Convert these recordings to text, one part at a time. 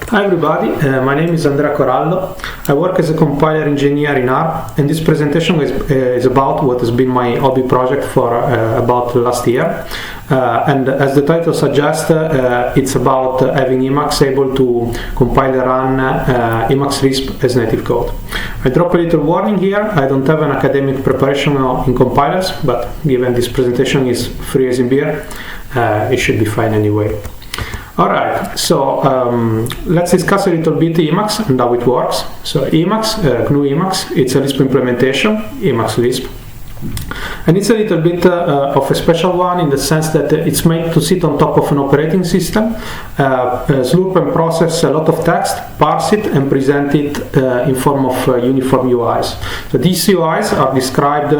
Hi everybody, my name is Andrea Corallo. I work as a compiler engineer in R, and this presentation is about what has been my hobby project for about last year. And as the title suggests, it's about having Emacs able to compile and run Emacslisp as native code. I drop a little warning here. I don't have an academic preparation in compilers, but given this presentation is free as in beer, it should be fine anyway. Alright, so let's discuss a little bit Emacs and how it works. So Emacs, GNU Emacs, it's a Lisp implementation, Emacslisp. And it's a little bit of a special one in the sense that it's made to sit on top of an operating system, slurp and process a lot of text, parse it and present it in form of uniform UIs. So these UIs are described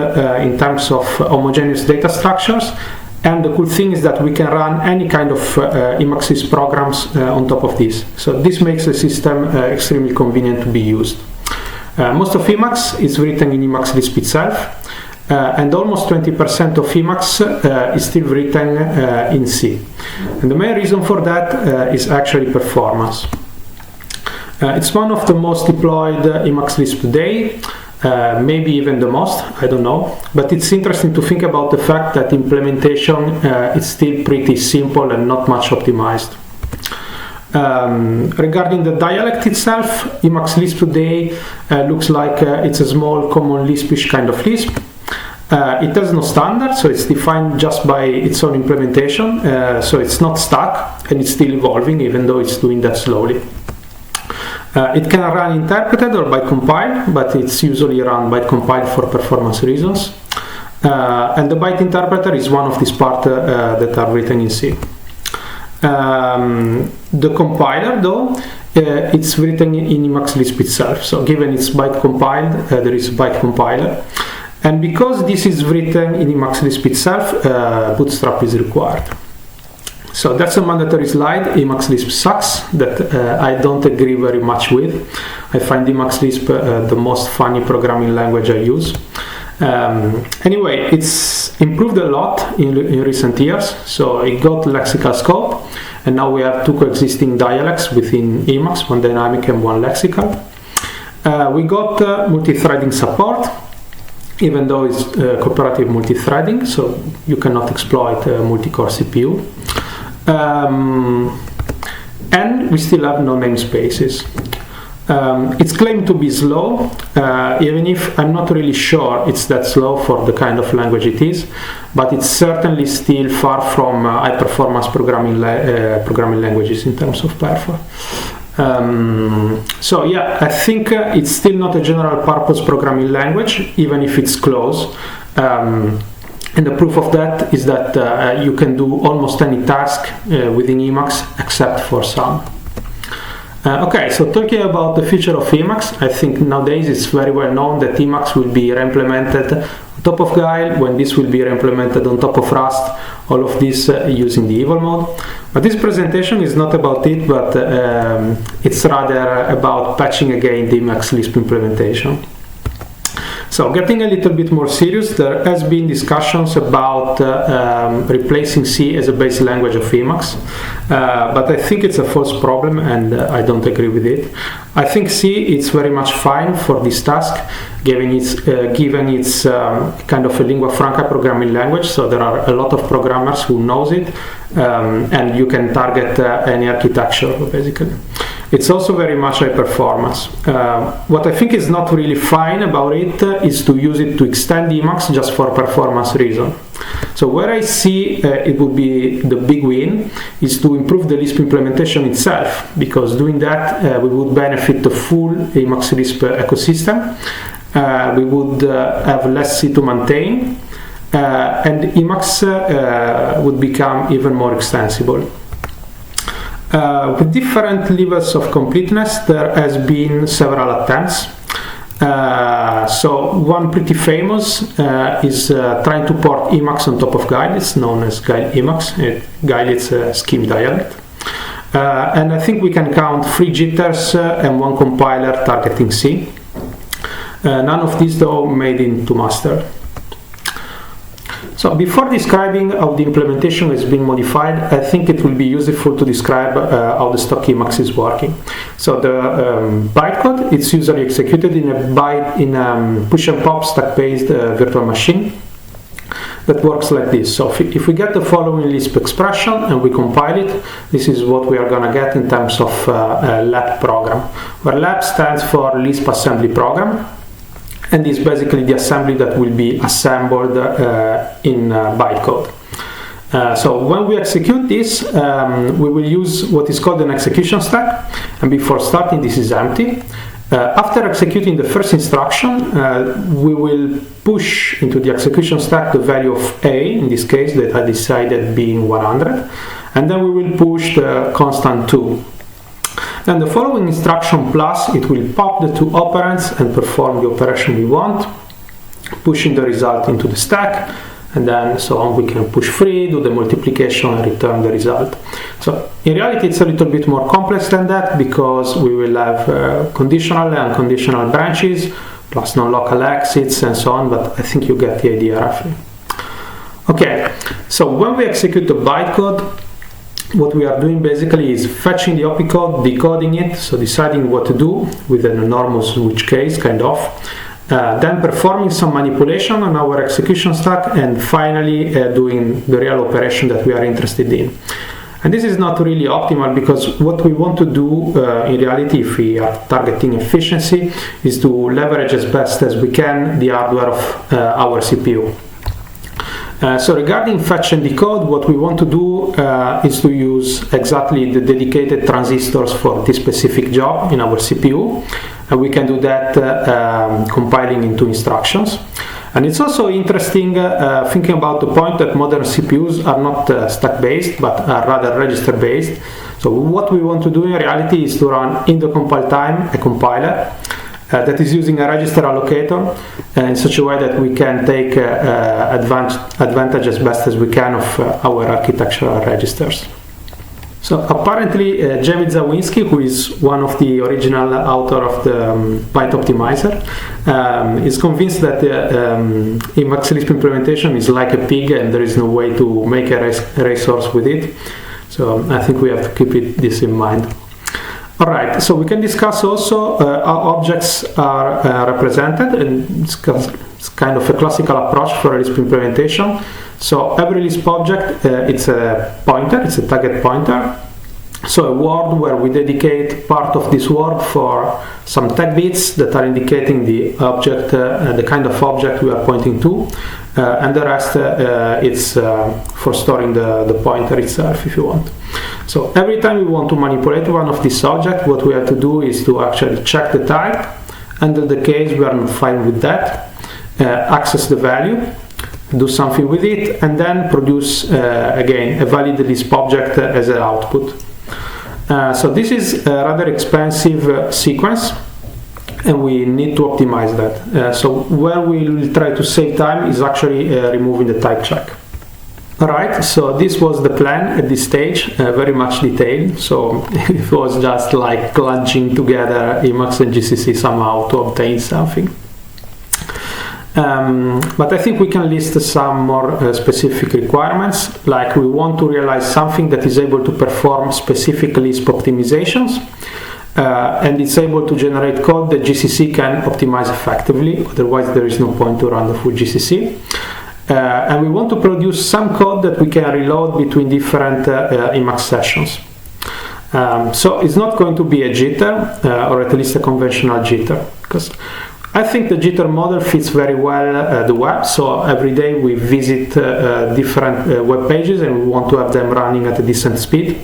in terms of homogeneous data structures. And the cool thing is that we can run any kind of Emacslisp programs on top of this. So this makes the system extremely convenient to be used. Most of Emacs is written in Emacslisp itself, and almost 20% of Emacs is still written in C. And the main reason for that is actually performance. It's one of the most deployed Emacslisp today. Maybe even the most, I don't know, but it's interesting to think about the fact that implementation is still pretty simple and not much optimized. Regarding the dialect itself, Emacslisp today looks like it's a small common Lisp-ish kind of Lisp. It has no standard, so it's defined just by its own implementation, so it's not stuck and it's still evolving even though it's doing that slowly. It can run interpreted or byte compiled, but it's usually run byte compiled for performance reasons. And the byte interpreter is one of these parts that are written in C. The compiler, though, it's written in Emacslisp itself. So given it's byte compiled, there is a byte compiler. And because this is written in Emacslisp itself, Bootstrap is required. So that's a mandatory slide. Emacslisp sucks, that I don't agree very much with. I find Emacslisp the most funny programming language I use. Anyway, it's improved a lot in recent years. So it got lexical scope, and now we have two coexisting dialects within Emacs, one dynamic and one lexical. We got multi-threading support, even though it's cooperative multi-threading, so you cannot exploit multi-core CPU. And we still have no namespaces. It's claimed to be slow, even if I'm not really sure it's that slow for the kind of language it is, but it's certainly still far from high-performance programming languages in terms of performance. So yeah, I think it's still not a general-purpose programming language, even if it's close. And the proof of that is that you can do almost any task within Emacs except for some. Okay, so talking about the future of Emacs, I think nowadays it's very well known that Emacs will be re-implemented on top of Guile, when this will be re-implemented on top of Rust, all of this using the evil mode. But this presentation is not about it, but it's rather about patching again the Emacslisp implementation. So getting a little bit more serious, there has been discussions about replacing C as a base language of Emacs, but I think it's a false problem and I don't agree with it. I think C is very much fine for this task, given it's kind of a lingua franca programming language, so there are a lot of programmers who knows it, and you can target any architecture basically. It's also very much high performance. What I think is not really fine about it is to use it to extend Emacs just for performance reason. So where I see it would be the big win is to improve the Lisp implementation itself, because doing that we would benefit the full Emacslisp ecosystem. We would have less C to maintain, and Emacs would become even more extensible. With different levels of completeness, there has been several attempts. So one pretty famous is trying to port Emacs on top of Guile. It's known as Guile Emacs. Guile is a scheme dialect. And I think we can count 3 jitters and 1 compiler targeting C. None of these though made into master. So So before describing how the implementation has been modified, I think it will be useful to describe how the stock Emacs is working. So the bytecode, it's usually executed in a push and pop stack-based virtual machine that works like this. So if we get the following Lisp expression and we compile it, this is what we are going to get in terms of LAP program, where LAP stands for Lisp Assembly Program, and is basically the assembly that will be assembled in bytecode. So when we execute this, we will use what is called an execution stack, and before starting this is empty. After executing the first instruction, we will push into the execution stack the value of a, in this case that I decided being 100, and then we will push the constant 2. Then the following instruction plus, it will pop the 2 operands and perform the operation we want, pushing the result into the stack, and then so on. We can push 3, do the multiplication and return the result. So in reality it's a little bit more complex than that, because we will have conditional and unconditional branches plus non-local exits and so on, but I think you get the idea roughly. Okay, so when we execute the bytecode, what we are doing basically is fetching the opcode, decoding it, so deciding what to do with an enormous switch case, kind of, then performing some manipulation on our execution stack, and finally doing the real operation that we are interested in. And this is not really optimal, because what we want to do in reality, if we are targeting efficiency, is to leverage as best as we can the hardware of our CPU. So regarding fetch and decode, what we want to do is to use exactly the dedicated transistors for this specific job in our CPU, and we can do that compiling into instructions. And it's also interesting thinking about the point that modern CPUs are not stack-based, but are rather register-based. So what we want to do in reality is to run in the compile time a compiler that is using a register allocator in such a way that we can take advantage as best as we can of our architectural registers. So apparently Jamie Zawinski, who is one of the original author of the Byte Optimizer, is convinced that the Emacslisp implementation is like a pig and there is no way to make a resource with it. So I think we have to keep this in mind. Alright, so we can discuss also how objects are represented, and it's kind of a classical approach for a Lisp implementation. So every Lisp object, it's a pointer, it's a target pointer. So a word where we dedicate part of this word for some tag bits that are indicating the object, the kind of object we are pointing to, and the rest it's for storing the pointer itself, if you want. So every time we want to manipulate one of these objects, what we have to do is to actually check the type. Under the case we are not fine with that, access the value, do something with it, and then produce again a valid Lisp object as an output. So this is a rather expensive sequence, and we need to optimize that. So where we will try to save time is actually removing the type check. Alright, so this was the plan at this stage, very much detailed, so it was just like clunching together Emacs and GCC somehow to obtain something. But I think we can list some more specific requirements, like we want to realize something that is able to perform specific Lisp optimizations, and it's able to generate code that GCC can optimize effectively, otherwise there is no point to run the full GCC. And we want to produce some code that we can reload between different Emacs sessions. So it's not going to be a jitter, or at least a conventional jitter, because I think the jitter model fits very well the web. So every day we visit different web pages and we want to have them running at a decent speed.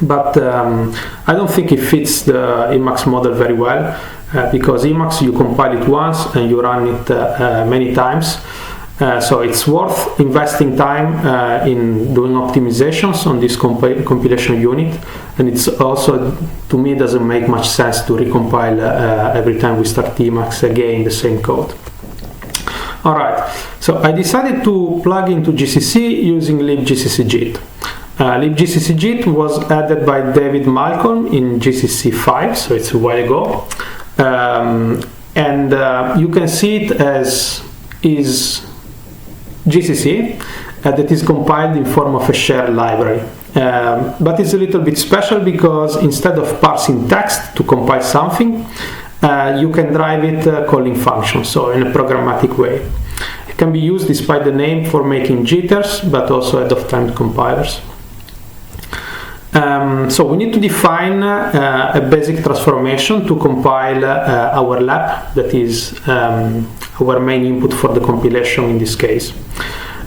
But I don't think it fits the Emacs model very well, because Emacs, you compile it once and you run it many times. So it's worth investing time in doing optimizations on this compilation unit, and it's also, to me, doesn't make much sense to recompile every time we start Emacs again the same code. Alright, so I decided to plug into GCC using libgccgit. Libgccgit was added by David Malcolm in GCC 5, so it's a while ago, and you can see it as is GCC that is compiled in form of a shared library. But it's a little bit special because instead of parsing text to compile something, you can drive it calling functions, so in a programmatic way. It can be used, despite the name, for making jitters, but also ahead-of-time compilers. So we need to define a basic transformation to compile our lab, that is our main input for the compilation in this case.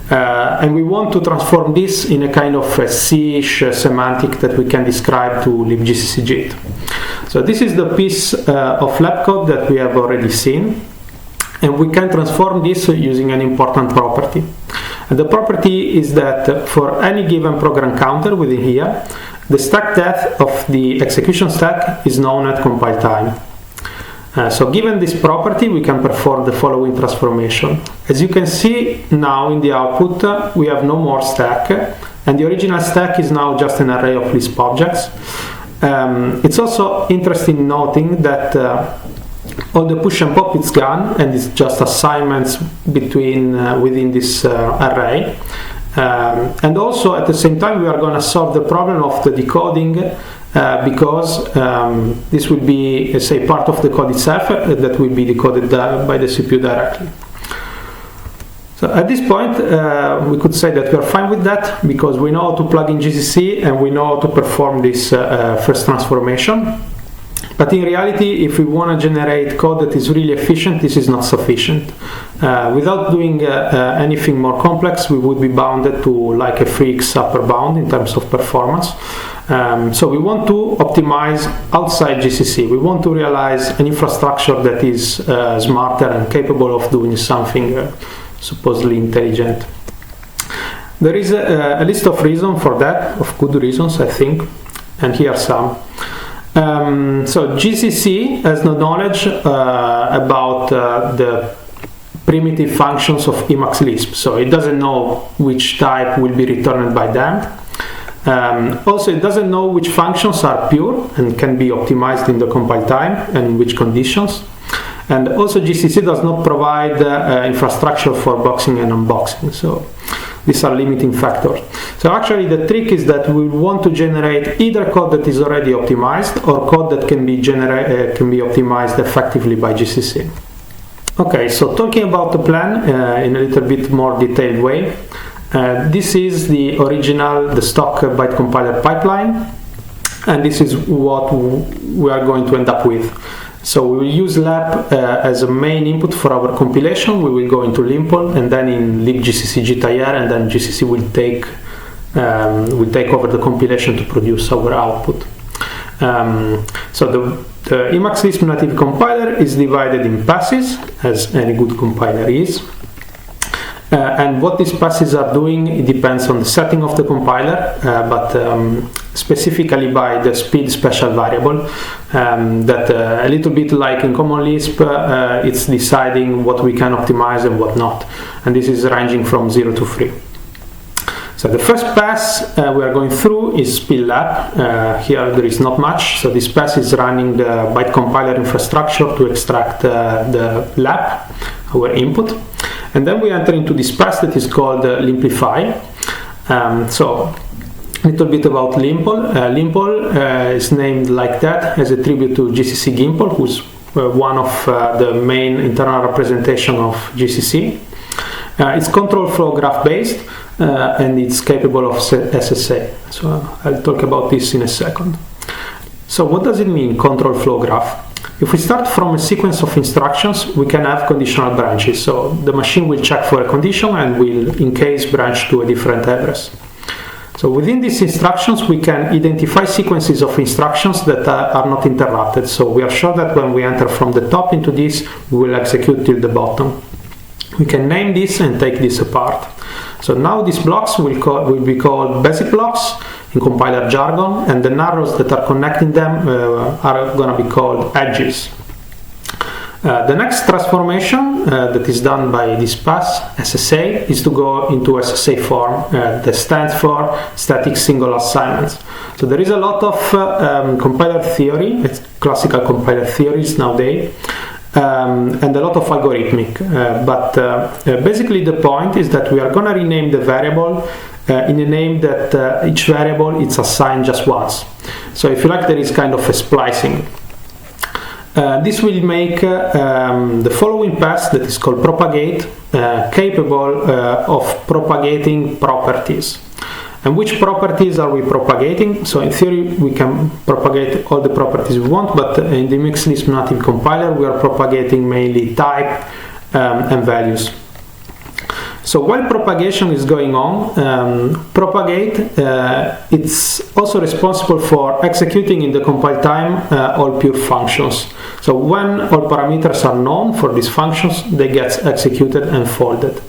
And we want to transform this in a kind of a C-ish semantic that we can describe to libgccjit. So this is the piece of lab code that we have already seen, and we can transform this using an important property. And the property is that for any given program counter within here, the stack depth of the execution stack is known at compile time. So given this property, we can perform the following transformation. As you can see now in the output, we have no more stack, and the original stack is now just an array of Lisp objects. It's also interesting noting that all the push and pop is gone, and it's just assignments within this array. And also at the same time we are going to solve the problem of the decoding because this will be, say, part of the code itself that will be decoded by the CPU directly. So at this point we could say that we are fine with that because we know how to plug in GCC and we know how to perform this first transformation. But in reality, if we want to generate code that is really efficient, this is not sufficient. Without doing anything more complex, we would be bounded to like a 3x upper bound in terms of performance. So we want to optimize outside GCC. We want to realize an infrastructure that is smarter and capable of doing something supposedly intelligent. There is a list of reasons for that, of good reasons, I think, and here are some. So GCC has no knowledge about the primitive functions of Emacslisp, so it doesn't know which type will be returned by them. Also, it doesn't know which functions are pure and can be optimized in the compile time and in which conditions. And also GCC does not provide infrastructure for boxing and unboxing, so these are limiting factors. So actually the trick is that we want to generate either code that is already optimized or code that can be optimized effectively by GCC. Okay, so talking about the plan in a little bit more detailed way, this is the stock byte compiler pipeline, and this is what we are going to end up with. So we will use lab as a main input for our compilation. We will go into limpl and then in libgccjit.ir, and then GCC will take over the compilation to produce our output. So the Emacslisp native compiler is divided in passes, as any good compiler is. And what these passes are doing, it depends on the setting of the compiler, but specifically by the speed special variable that a little bit like in common Lisp, it's deciding what we can optimize and what not, and this is ranging from 0 to 3. So the first pass we are going through is speedlab. Here there is not much, so this pass is running the byte compiler infrastructure to extract the lab, our input. And then we enter into this pass that is called liquefy. So a little bit about limpl. Limpl is named like that as a tribute to GCC Gimpl, who's one of the main internal representation of GCC. It's control flow graph based and it's capable of SSA. So I'll talk about this in a second. So what does it mean, control flow graph? If we start from a sequence of instructions, we can have conditional branches. So the machine will check for a condition and will, in case, branch to a different address. So within these instructions, we can identify sequences of instructions that are not interrupted. So we are sure that when we enter from the top into this, we will execute till the bottom. We can name this and take this apart. So now these blocks will be called basic blocks in compiler jargon, and the arrows that are connecting them are going to be called edges. The next transformation that is done by this pass, SSA, is to go into SSA form that stands for static single assignments. So there is a lot of compiler theory, it's classical compiler theories nowadays, and a lot of algorithmic. But basically the point is that we are going to rename the variable in a name that each variable is assigned just once. So if you like, there is kind of a splicing. This will make the following pass, that is called propagate, capable of propagating properties. And which properties are we propagating? So in theory we can propagate all the properties we want, but in the Emacslisp native compiler we are propagating mainly type and values. So while propagation is going on, propagate it's also responsible for executing in the compile time all pure functions. So when all parameters are known for these functions, they get executed and folded.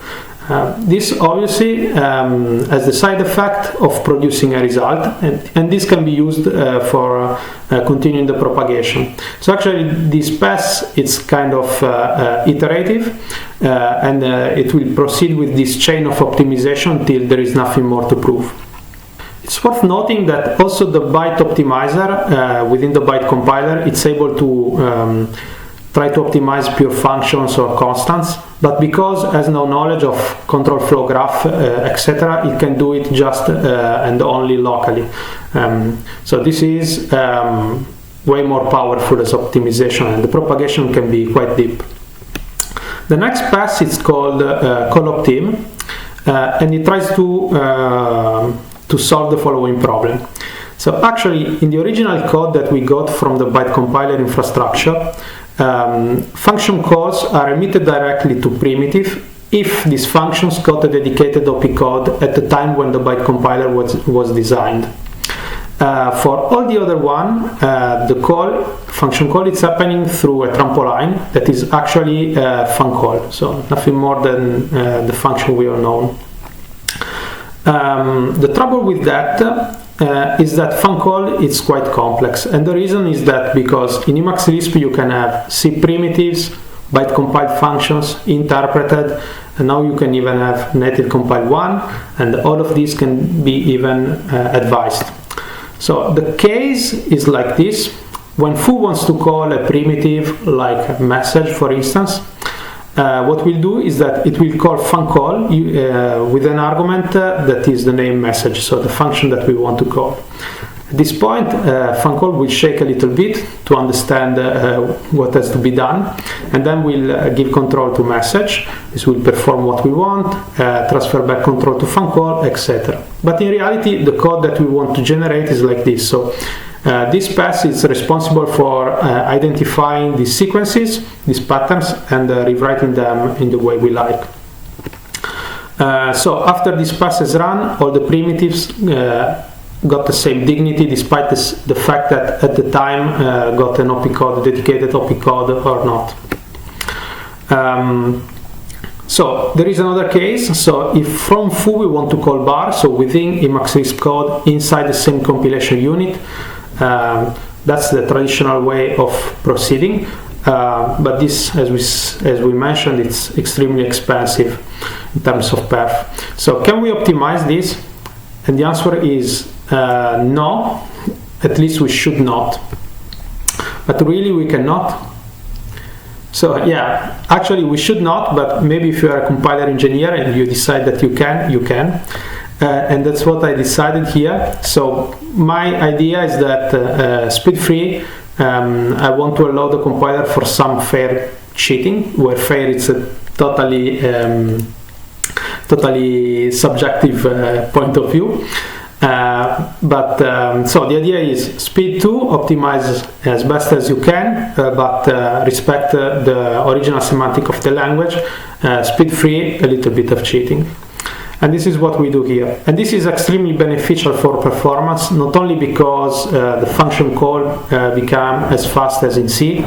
This obviously has the side effect of producing a result, and this can be used for continuing the propagation. So actually this pass it's kind of iterative, and it will proceed with this chain of optimization till there is nothing more to prove. It's worth noting that also the byte optimizer within the byte compiler, it's able to try to optimize pure functions or constants, but because it has no knowledge of control flow graph, etc., it can do it just and only locally. So this is way more powerful as optimization, and the propagation can be quite deep. The next pass is called CoopTeam, and it tries to solve the following problem. So actually, in the original code that we got from the byte compiler infrastructure, function calls are emitted directly to primitive if these functions got a dedicated OP code at the time when the byte compiler was designed. For all the other one, the function call is happening through a trampoline that is actually a fun call, so nothing more than the function we all know. The trouble with that is that fun call is quite complex, and the reason is that because in Emacslisp you can have C primitives, byte compiled functions interpreted, and now you can even have native compiled one, and all of these can be even advised. So the case is like this: when foo wants to call a primitive like message, for instance, what we'll do is that it will call funcall with an argument that is the name message, so the function that we want to call. At this point, funcall will shake a little bit to understand what has to be done, and then we'll give control to message. This will perform what we want, transfer back control to funcall, etc. But in reality, the code that we want to generate is like this. So this pass is responsible for identifying these sequences, these patterns, and rewriting them in the way we like. So after this pass is run, all the primitives got the same dignity, despite the fact that at the time got an OP code, dedicated OP code or not. So there is another case. So if from foo we want to call bar, so within Emacslisp code inside the same compilation unit, that's the traditional way of proceeding, but this, as we mentioned, it's extremely expensive in terms of perf. So can we optimize this? And the answer is no, at least we should not, but really we cannot. So yeah, actually we should not, but maybe if you are a compiler engineer and you decide that you can. And that's what I decided here. So my idea is that speed free, I want to allow the compiler for some fair cheating, where fair is a totally subjective point of view. So the idea is speed 2, optimize as best as you can, but respect the original semantic of the language. Speed 3, a little bit of cheating. And this is what we do here. And this is extremely beneficial for performance, not only because the function call become as fast as in C,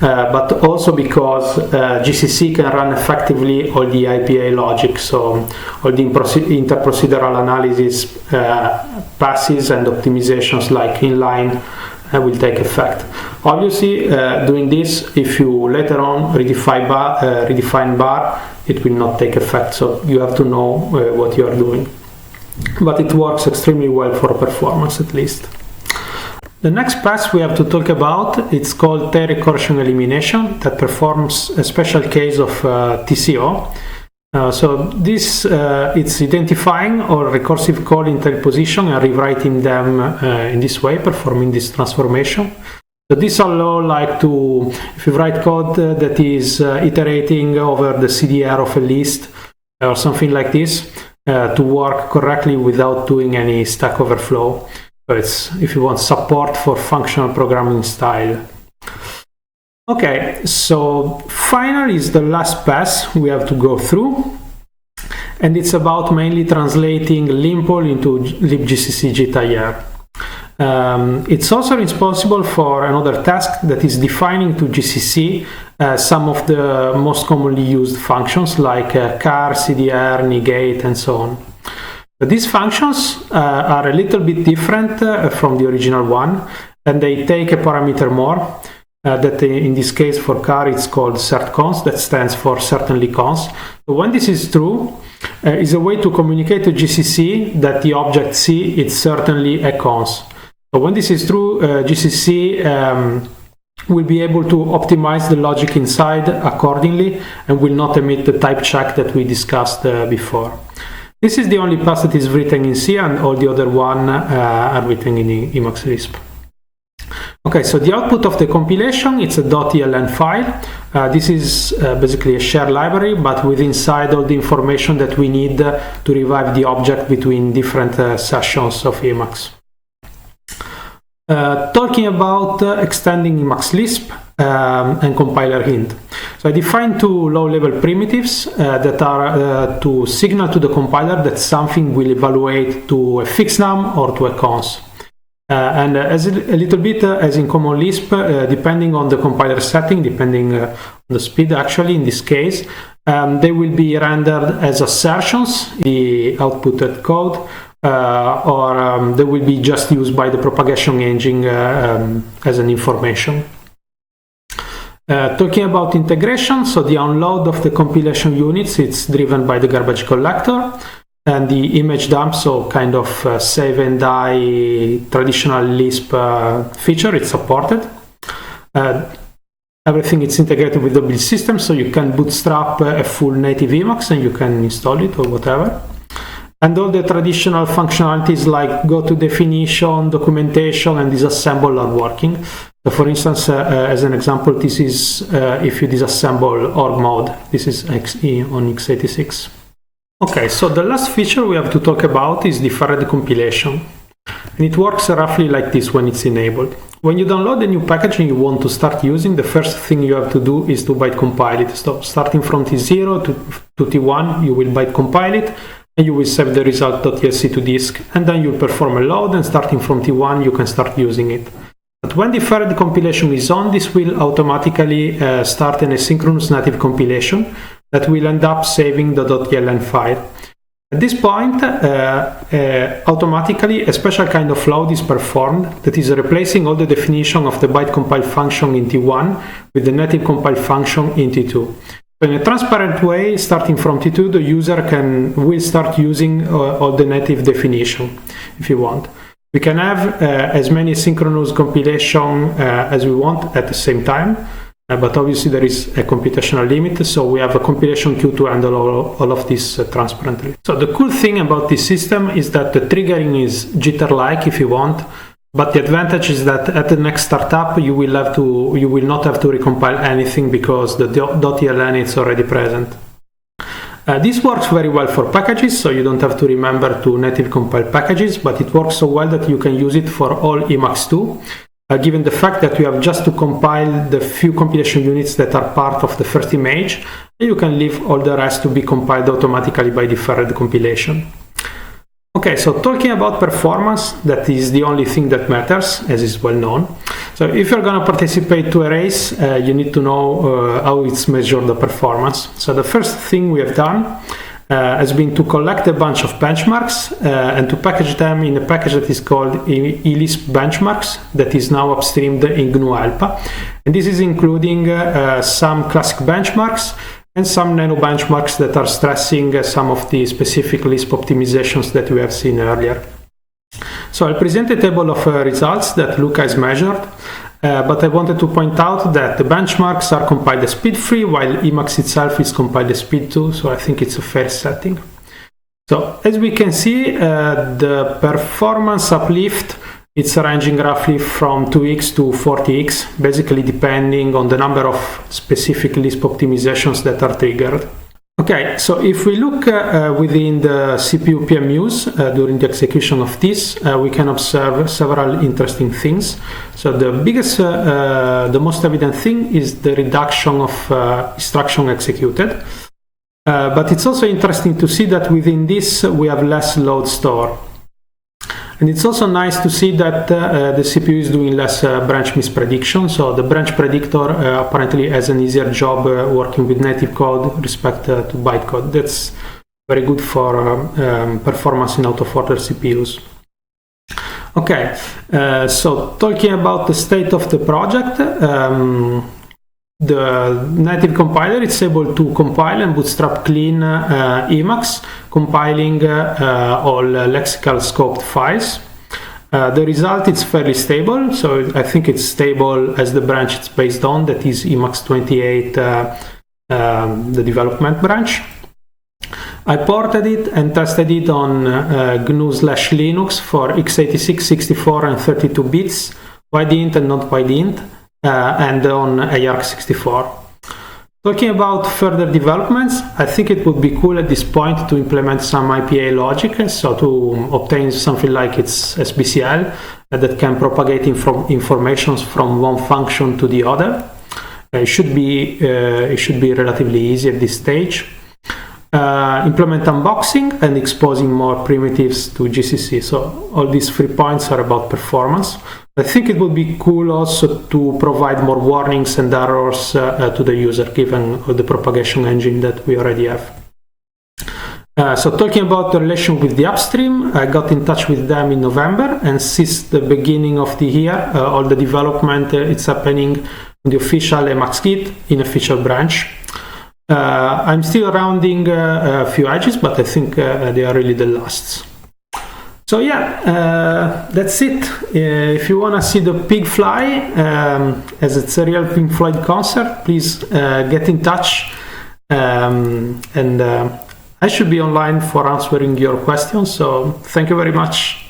but also because GCC can run effectively all the IPA logic, so all the interprocedural analysis passes and optimizations like inline will take effect. Obviously, doing this, if you later on redefine bar, it will not take effect, so you have to know what you are doing. But it works extremely well for performance, at least. The next pass we have to talk about, it's called Recursion Elimination, that performs a special case of TCO. So this it's identifying all recursive call in tail position and rewriting them in this way, performing this transformation. So this allows, like, to, if you write code that is iterating over the CDR of a list or something like this, to work correctly without doing any Stack Overflow. So it's, if you want, support for functional programming style. Okay, so final is the last pass we have to go through, and it's about mainly translating limpl into libgcc GTIR. It's also responsible for another task that is defining to GCC some of the most commonly used functions like char, CDR, negate, and so on. But these functions are a little bit different from the original one, and they take a parameter more. That in this case for char it's called certcons, that stands for certainly cons. So when this is true, is a way to communicate to GCC that the object C is certainly a cons. So when this is true, GCC will be able to optimize the logic inside accordingly and will not emit the type check that we discussed before. This is the only pass that is written in C, and all the other one are written in Emacslisp. Okay, so the output of the compilation, it's a .eln file. This is basically a shared library, but with inside all the information that we need to revive the object between different sessions of Emacs. Talking about extending Emacslisp and compiler hint. So I defined two low-level primitives that are to signal to the compiler that something will evaluate to a fixed num or to a cons. And as a little bit as in common Lisp, depending on the compiler setting, depending on the speed actually in this case, they will be rendered as assertions, the outputted code, or they will be just used by the propagation engine as an information. Talking about integration, so the unload of the compilation units, it's driven by the garbage collector. And the image dump, so kind of save and die traditional Lisp feature, it's supported. Everything is integrated with the build system, so you can bootstrap a full native Emacs and you can install it or whatever. And all the traditional functionalities like go to definition, documentation, and disassemble are working. So for instance, as an example, this is if you disassemble org mode. This is XE on x86. Okay, so the last feature we have to talk about is deferred compilation. And it works roughly like this when it's enabled. When you download a new package and you want to start using, the first thing you have to do is to byte compile it. So starting from T0 to T1, you will byte compile it, and you will save the result.tlc to disk, and then you'll perform a load, and starting from T1, you can start using it. But when deferred compilation is on, this will automatically start an asynchronous native compilation that will end up saving the .eln file. At this point, automatically a special kind of load is performed that is replacing all the definition of the byte compile function in T1 with the native compile function in T2. So in a transparent way, starting from T2, the user will start using all the native definition if you want. We can have as many synchronous compilation as we want at the same time. But obviously there is a computational limit, so we have a compilation queue to handle all of this transparently. So the cool thing about this system is that the triggering is jitter-like if you want, but the advantage is that at the next startup you will not have to recompile anything because the .eln is already present. This works very well for packages, so you don't have to remember to native compile packages, but it works so well that you can use it for all Emacs too. Given the fact that you have just to compile the few compilation units that are part of the first image, and you can leave all the rest to be compiled automatically by deferred compilation. Okay, so talking about performance, that is the only thing that matters, as is well known. So if you're going to participate to a race, you need to know how it's measured the performance. So the first thing we have done has been to collect a bunch of benchmarks and to package them in a package that is called eLisp benchmarks that is now upstreamed in GNU Alpa. And this is including some classic benchmarks and some nano benchmarks that are stressing some of the specific Lisp optimizations that we have seen earlier. So I'll present a table of results that Luca has measured, but I wanted to point out that the benchmarks are compiled speed free, while Emacs itself is compiled speed 2, so I think it's a fair setting. So as we can see, the performance uplift, it's ranging roughly from 2x to 40x, basically depending on the number of specific Lisp optimizations that are triggered. Okay, so if we look within the CPU PMUs during the execution of this, we can observe several interesting things. So the biggest, the most evident thing is the reduction of instruction executed. But it's also interesting to see that within this we have less load store. And it's also nice to see that the CPU is doing less branch misprediction. So the branch predictor apparently has an easier job working with native code respect to bytecode. That's very good for performance in out-of-order CPUs. Okay, so talking about the state of the project, the native compiler is able to compile and bootstrap clean Emacs, compiling all lexical scoped files. The result is fairly stable, so I think it's stable as the branch it's based on, that is Emacs 28, the development branch. I ported it and tested it on GNU/Linux for x86, 64 and 32 bits, wide-int and not wide-int, and on ARC64. Talking about further developments, I think it would be cool at this point to implement some IPA logic, so to obtain something like its SBCL that can propagate information from one function to the other. It should be relatively easy at this stage. Implement unboxing and exposing more primitives to GCC. So all these 3 points are about performance. I think it would be cool also to provide more warnings and errors to the user, given the propagation engine that we already have. So talking about the relation with the upstream, I got in touch with them in November, and since the beginning of the year, all the development it's happening on the official Emacs Git in official branch. I'm still rounding a few edges, but I think they are really the lasts. So yeah, that's it. If you want to see the pig fly, as it's a real Pink Floyd concert, please get in touch. And I should be online for answering your questions. So thank you very much.